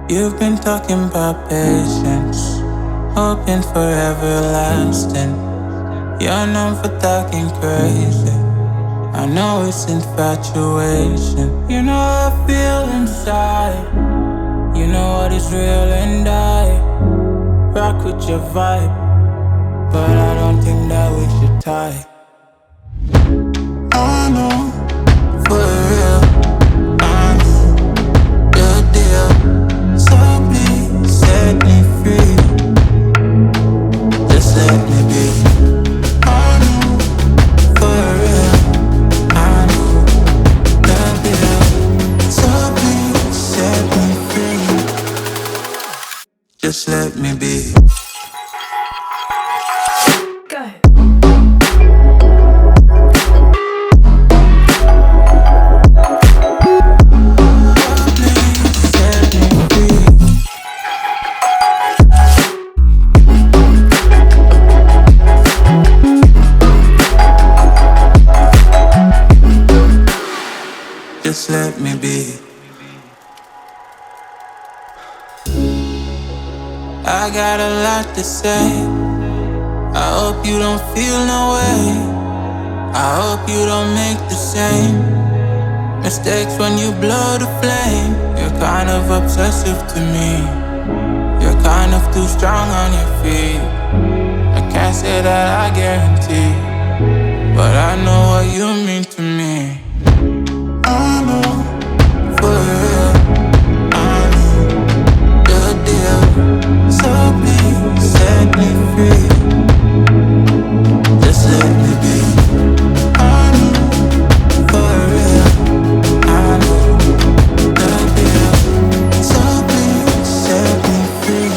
You've been talking about patience, hoping for everlasting. You're known for talking crazy. I know it's infatuation. You know how I feel inside. You know what is real and I rock with your vibe, but I don't think that we should tie. I know, for real, I know the deal. So please set me free. Just let me be. I know, for real, I know the deal. So please set me free. Just let me be. Just let me be. I got a lot to say. I hope you don't feel no way. I hope you don't make the same mistakes when you blow the flame. You're kind of obsessive to me. You're kind of too strong on your feet. I can't say that I guarantee, but I know what you mean to me. I know, for real, I know the deal. So please set me free. Just let me be. I know, for real, I know the deal. So please set me free.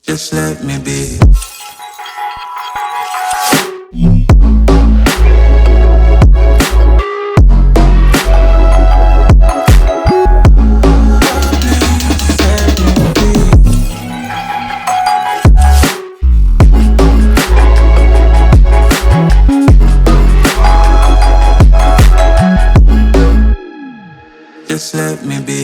Just let me be. Just let me be.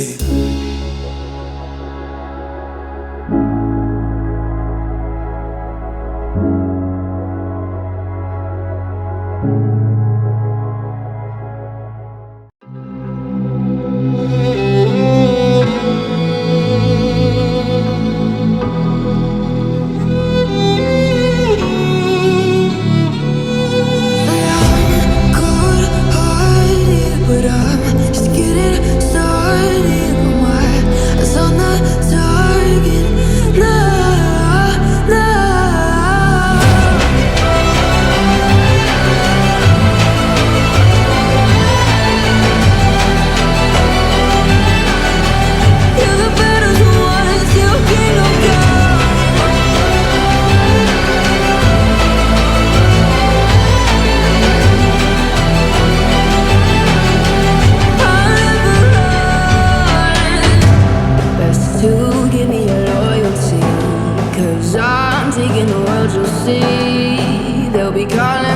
Taking the world, you'll see. They'll be calling